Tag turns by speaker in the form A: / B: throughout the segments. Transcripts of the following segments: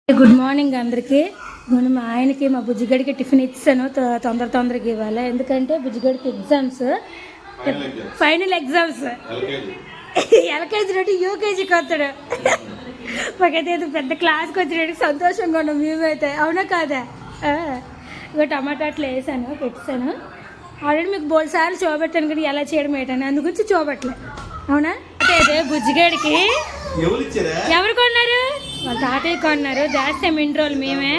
A: Good morning అందరికీ. నేను మా ఆయనకి మా బుజ్జిగడికి టిఫిన్ ఇచ్చాను తొందరగా ఇవ్వాలి, ఎందుకంటే బుజ్జిగడికి ఎగ్జామ్స్, ఫైనల్ ఎగ్జామ్స్. ఎల్కేజీ నుండి యూకేజీకి వస్తాడు. మాకైతే పెద్ద క్లాస్కి వచ్చినట్టు సంతోషంగా ఉన్నాం మేమైతే, అవునా కాదా? ఇక టమాటా అట్లా వేసాను, పెట్టాను. ఆల్రెడీ మీకు బోల్ సార్లు చూపెట్టాను కానీ ఎలా చేయడం ఏంటని, అందు గురించి చూపెట్టలే, అవునా? అయితే బుజ్జిగడికి ఎవరు కొన్నారు? వాళ్ళ తాతయ్య కొన్నారు. దాస్తాం ఇన్ని రోజులు మేమే.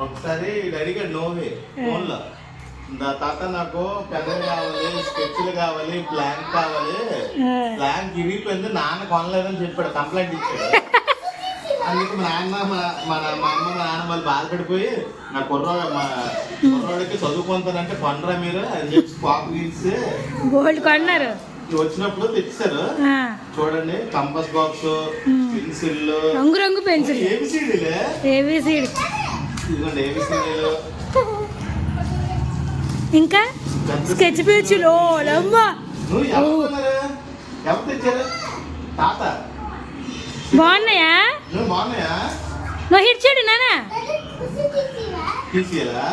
B: ఒకసారి తాత నాకు పెద్దలు కావాలి, స్కెచ్లు కావాలి, ప్లాంక్ కావాలి, ప్లాంక్ ఇరిగిపోయింది నాన్న కొనలేదని చెప్పాడు, కంప్లైంట్ ఇచ్చాడు. అందుకు మా నాన్న మా అమ్మ మా నాన్న వాళ్ళు బాధపడిపోయి నా కుర్రోడికి చదువుకుంటానంటే కొనరా మీరు అని చెప్పి పాప గీసి
A: గోల్డ్ కొన్నారు.
B: వచ్చినప్పుడు తెచ్చారు చూడండి, కంపస్ బాక్స్, పెన్సిల్,
A: రంగు పెన్సిల్, ఏబిసిడి, ఇంకా స్కెచ్ పెన్సిల్.
B: ఎవరు తెచ్చారు? తాత.
A: బాగున్నాయా? నువ్వు హిడ్చాడు నానా
B: తీసియరా?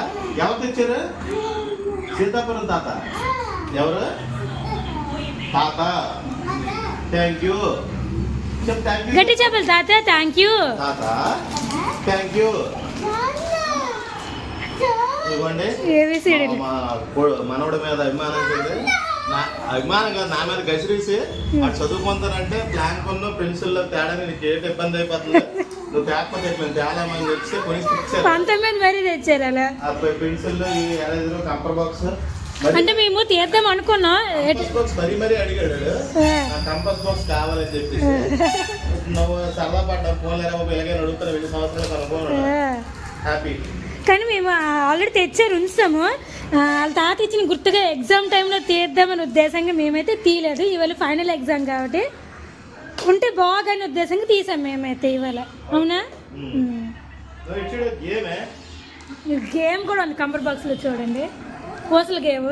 B: ఎవరు తెచ్చారు? సీతాపురం తాత. ఎవరు? తాత థ్యాంక్ యూ.
A: గట్టి చెప్పాలి. తాత థ్యాంక్ యూ.
B: తాత థ్యాంక్ యూ. ఇవ్వండి. మనవడి మీద అభిమానం అభిమానం కాదు, నా మీద గసిరేసి అటు చదువుకుంటానంటే ప్లాంక్ ఉన్న పెన్సిల్ తేడా నీకు ఏంటి ఇబ్బంది అయిపోతుంది, నువ్వు తేకపోతే చాలా మంది వచ్చి కొని
A: తెచ్చారు అలా
B: పెన్సిల్, ఎరేజర్, కంపర్ బాక్స్.
A: అంటే మేము తీద్దాం అనుకున్నాం,
B: మరీ అడిగాడు కంపస్ బాక్స్ కావాలని చెప్పేసి. నువ్వు సరదా పడ్డా ఫోన్ లేదా ఇలాగే అడుగుతారు 2 సంవత్సరాలు హ్యాపీ.
A: కానీ మేము ఆల్రెడీ తెచ్చారు, ఉంచాము. వాళ్ళ తాత ఇచ్చిన గుర్తుగా ఎగ్జామ్ టైంలో తీద్దామని ఉద్దేశంగా మేమైతే తీయలేదు. ఇవాళ ఫైనల్ ఎగ్జామ్ కాబట్టి ఉంటే బాగానే ఉద్దేశంగా తీసాం మేమైతే ఇవాళ, అవునా? గేమ్ కూడా ఉంది కంపర్ బాక్స్లో, చూడండి పూసల గేమ్.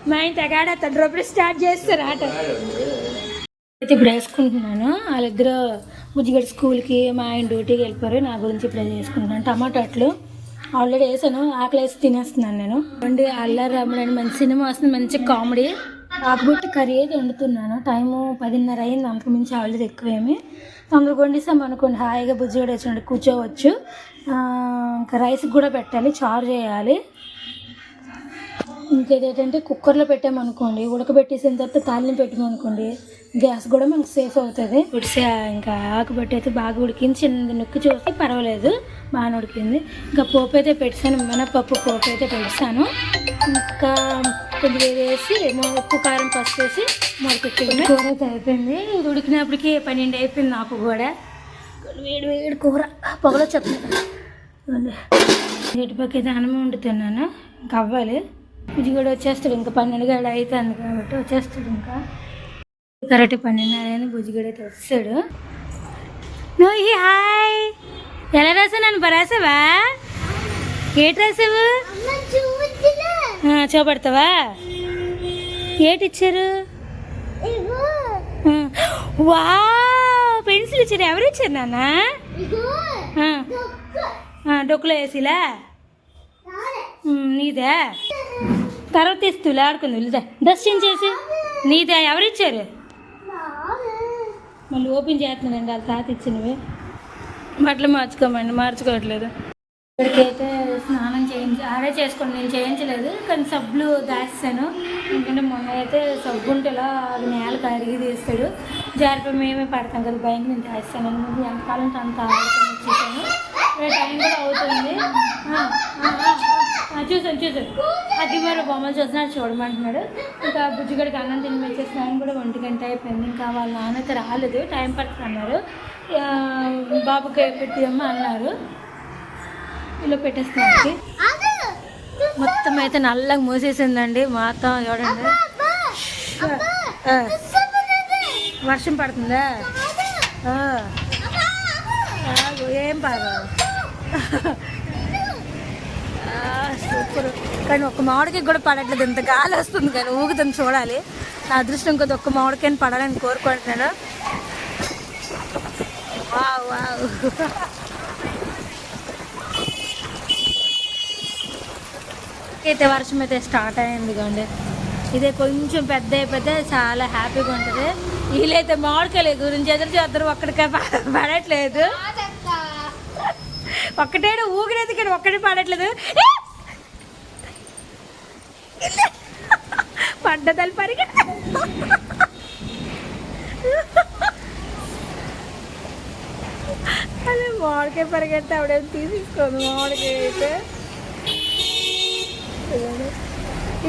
A: మా ఆయన తెగాడ తండ్రి స్టార్ట్ చేస్తారు ఆట. అయితే ఇప్పుడు వేసుకుంటున్నాను. వాళ్ళిద్దరు బుజ్జిగడి స్కూల్కి, మా ఆయన డ్యూటీకి వెళ్ళిపోయారు. నా గురించి ఇప్పుడు వేసుకుంటున్నాను. టమాటాట్లు ఆల్రెడీ వేసాను, ఆకలి వేసి తినేస్తున్నాను నేను. అండి అల్లరి రమ్మని మంచి సినిమా వస్తుంది, మంచి కామెడీ. ఆకుబుట్టి కర్రీ అయితే వండుతున్నాను. టైము 10:30 అయింది, అంతకు మించి ఆల్రెడీ ఎక్కువేమి. తొందరగా వండిస్తాం అనుకోండి, హాయిగా బుజ్జిగడి వచ్చినట్టు కూర్చోవచ్చు. ఇంకా రైస్కి కూడా పెట్టాలి, చారు చేయాలి. ఇంకేదేంటంటే కుక్కర్లో పెట్టామనుకోండి, ఉడకబెట్టేసిన తర్వాత తాలింపు పెట్టామనుకోండి, గ్యాస్ కూడా మనకు సేఫ్ అవుతుంది. ఇంకా ఆకుబట్టి అయితే బాగా ఉడికింది, చిన్నది నొక్కి చూస్తే పర్వాలేదు, బాగా ఉడికింది. ఇంకా పోపు అయితే పెట్టాను, మినపప్పు పోపు అయితే పెట్టాను. ఇంకా కొద్దిగా వేసి ఉప్పు కారం పసుపు వేసి మొదలుపెట్టింది. కూర అయితే అయిపోయింది. ఇది ఉడికినప్పటికీ 12 అయిపోయింది. నాకు కూడా వేడి కూర పొగలో చెప్తాను. ఇటుపక్క అయితే అన్నం వండుతున్నాను, ఇంకా అవ్వాలి. బుజ్జిగడు వచ్చేస్తాడు, ఇంకా 12 గంటలు అవుతుంది కాబట్టి వచ్చేస్తాడు. ఇంకా కరెక్ట్ 12:30 అయింది, బుజ్జిగడు అయితే వస్తాడు. నువ్వు హాయ్ ఎలా రాసావు? నన్ను రాసావా? ఏటి రాసావు? చూపెడతావా? ఏటి ఇచ్చారు? వా పెన్సిల్ ఇచ్చారు. ఎవరు ఇచ్చారు నాన్న? డొక్కులో వేసిలా నీదే? తర్వాత ఇస్తులే ఆడుకుంది. వెళ్దా డస్టింగ్ చేసి నీదే? ఎవరిచ్చారు? మళ్ళీ ఓపెన్ చేస్తున్నానండి, వాళ్ళ తాత ఇచ్చినవి. బట్టలు మార్చుకోవట్లేదు. ఇక్కడికైతే స్నానం ఆడే చేసుకోండి, నేను చేయించలేదు. కానీ సబ్బులు దాస్తాను, ఎందుకంటే మొన్న అయితే సబ్బు ఉంటే ఇలా అది నేల కరిగి తీస్తాడు. జారిపోయి మేమే పడతాం కదా, భయం నేను దాస్తాను. ముందు ఎంతకాలం అంత ఆడుకొని వచ్చేసాను. టైం కూడా అవుతుంది. చూసాను అగ్గిమర బొమ్మలు చూసినా చూడమంటున్నాడు. ఇంకా బుజ్జిగడికి అన్నం తిని వచ్చేసి ఆయన కూడా 1 గంట అయిపోయింది. ఇంకా వాళ్ళ నాన్నైతే రాలేదు, టైం పడుతుంది అన్నారు. బాబుకి పెట్టియమ్మ అన్నారు, ఇలా పెట్టేస్తానికి. మొత్తం అయితే నల్లగా మూసేసిందండి మొత్తం, చూడండి. వర్షం పడుతుందా? ఏం బాగా సూపర్. కానీ ఒక్క మామిడికాయ కూడా పడట్లేదు, ఇంత గాలి వస్తుంది కానీ ఊగుతుంది. చూడాలి, నా అదృష్టం కొద్ది ఒక్క మామిడికాయని పడాలని కోరుకుంటున్నాను. వావ్. Wow wow. అయితే వర్షం అయితే స్టార్ట్ అయింది కండి. ఇదే కొంచెం పెద్ద అయిపోతే చాలా హ్యాపీగా ఉంటుంది. వీళ్ళైతే మామిడికాయల గురించి ఎదురు చేద్దరు, ఒక్కడికే పడట్లేదు. ఒక్కటే ఊగినది కానీ ఒక్కడే పడట్లేదు. పడ్డదలు పరిగె అదే మామిడికాయ పరిగెడితే ఆవిడేమో తీసుకోండి. మామిడికాయ అయితే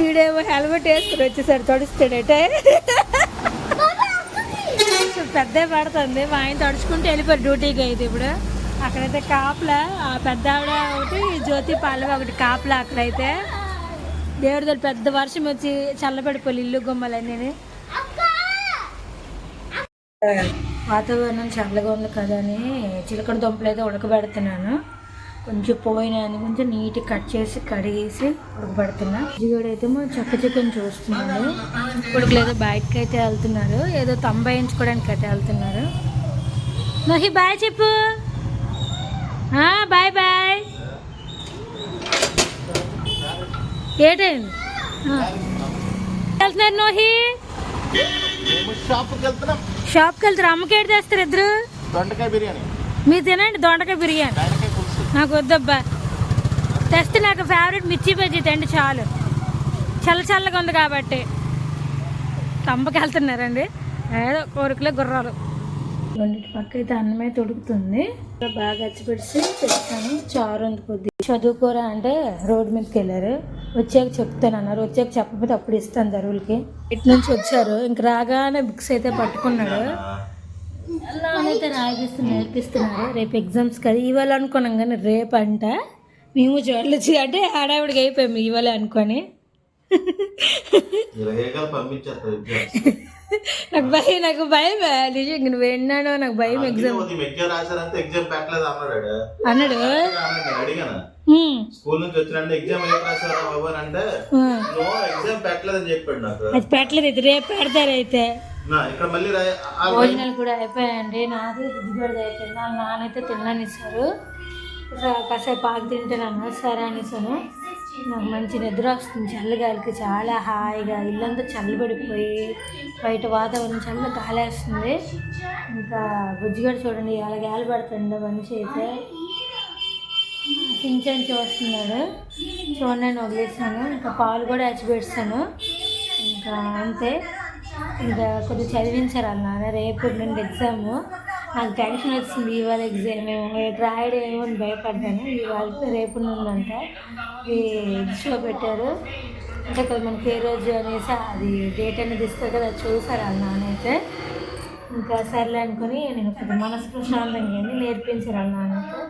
A: ఈడేమో హెల్మెట్ వేసుకుని వచ్చేసాడు, తడుస్తాడట. పెద్ద పడుతుంది. మా ఆయన తడుచుకుంటూ వెళ్ళిపోయారు డ్యూటీకి. అయితే ఇప్పుడు అక్కడైతే కాపలా ఆ పెద్ద ఆవిడ ఒకటి, జ్యోతి పాలవ ఒకటి కాపలా. అక్కడైతే దేవుడి పెద్ద వర్షం వచ్చి చల్లబడిపోయి ఇల్లు గుమ్మలన్నీ. వాతావరణం చల్లగా ఉంది కదా అని చిలకడ దుంపలు అయితే ఉడకబెడుతున్నాను. కొంచెం పోయినాయని కొంచెం నీట్గా కట్ చేసి కడిగేసి ఉడకబెడుతున్నా. జీవుడైతే చక్క చికెన్ చూస్తున్నాడు. ఇప్పుడు ఏదో బయటకి అయితే వెళ్తున్నారు, ఏదో వేయించుకోవడానికి అయితే వెళ్తున్నారు. నోహి బాయ్ చెప్పు. Bye bye. ఏటైంది వెళ్తున్నారు నోహి? షాప్కి వెళ్తారు. అమ్మకి ఏడు తెస్తారు ఇద్దరు?
B: దొండకాయ బిర్యానీ.
A: మీరు తినండి దొండకాయ బిర్యానీ. నాకు వద్దబ్బా. తెస్తే నాకు ఫేవరెట్ మిర్చి బజ్జీ తిండి చాలు. చల్ల చల్లగా ఉంది కాబట్టి. కంపకి వెళ్తున్నారండి, ఏదో కోరికలే గుర్రాలు. రెండింటి పక్క అయితే అన్నమే తొడుకుతుంది. బాగా అచ్చిపెట్టి తెచ్చాను. చారు ఉంది కొద్ది. చదువుకోరా అంటే రోడ్డు మీదకి వెళ్ళారు. వచ్చాక చెప్తాను అన్నారు. వచ్చాక చెప్పకపోతే అప్పుడు ఇస్తాను దరువులకి. ఇటు నుంచి వచ్చారు, ఇంక రాగానే బుక్స్ అయితే పట్టుకున్నాడు. అయితే నేర్పిస్తున్నారు. రేపు ఎగ్జామ్స్ కదా. ఇవాళ అనుకున్నాం కానీ రేపు అంట. మేము చూడలేదు అంటే హడావిడిగా అయిపోయాము ఇవాళ అనుకొని. నాకు భయం నిజంగా. నువ్వు విన్నాను, నాకు భయం. ఎగ్జామ్ అన్నాడు.
B: స్కూల్ నుంచి వచ్చిన ఎగ్జామ్ ఏం రాశారా బాబు అంటే ఎగ్జామ్ పెట్టలేదని చెప్పాడు నాకు.
A: అది పెట్టలేదు, ఇది రేపు పెడతారు. అయితే
B: ఇక్కడ మళ్ళీ
A: భోజనాలు కూడా అయిపోయాయండి. నాది బుద్ధిపడిది అయిపోయింది. నా నాన్నైతే తిన్నాను ఇస్తారు. కాసేపు ఆగి తింటాను. సరే అనేసాను. నాకు మంచి నిద్ర వస్తుంది చల్లగాలికి. చాలా హాయిగా ఇల్లంతా చల్లబడిపోయి బయట వాతావరణం చల్ల గాలి వేస్తుంది. ఇంకా బుజ్జిగడ చూడండి ఎలా గాలి పడుతుంది. మనిషి అయితే చించని చూస్తున్నాడు. చూడండి వదిలేసాను. ఇంకా పాలు కూడా అచ్చిపెడతాను. ఇంకా అంతే. ఇంకా కొద్దిగా చదివించారు అన్న. రేపు నుండి ఎగ్జాము. నాకు టెన్షన్ వచ్చింది. ఇవాళ ఎగ్జామ్ ఏమో రాయడం ఏమో అని భయపడ్డాను. ఇవాళ రేపు నుండి అంట షో పెట్టారు. అంటే కదా మనకి ఏ రోజు అనేసి అది డేట్ అనేది ఇస్తారు కదా, చూసారు అన్న అయితే. ఇంకా సర్లే అనుకుని నేను కొద్దిగా మనసు ప్రశాంతంగా నేర్పించారు అన్న అయితే.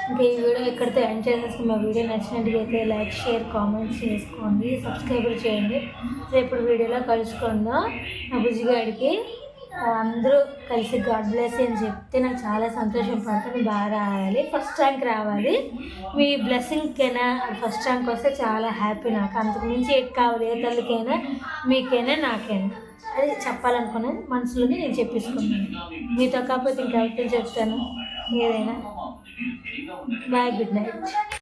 A: ఇంకా ఈ వీడియో ఇక్కడితో ఎండ్ చేసేసుకుని మా వీడియో నచ్చినట్టుగా లైక్ షేర్ కామెంట్స్ చేసుకోండి, సబ్స్క్రైబ్ చేయండి. రేపు వీడియోలో కలుసుకుందాం. మా బుజ్జిగాడికి అందరూ కలిసి గాడ్ బ్లెస్ అని చెప్తే నాకు చాలా సంతోషం పడతాను. బాగా రాయాలి, ఫస్ట్ ర్యాంక్ రావాలి. మీ బ్లెస్సింగ్కైనా ఫస్ట్ ర్యాంక్ వస్తే చాలా హ్యాపీ. నాకు అంతకు మించి ఏది కావాలి, ఏ తల్లికైనా మీకైనా నాకైనా. అది చెప్పాలనుకున్నాను, మనసులోనే నేను చెప్పేసుకున్నాను. మీతో కాకపోతే ఇంకెవరితో చెప్తాను ఏదైనా. Bye, good night.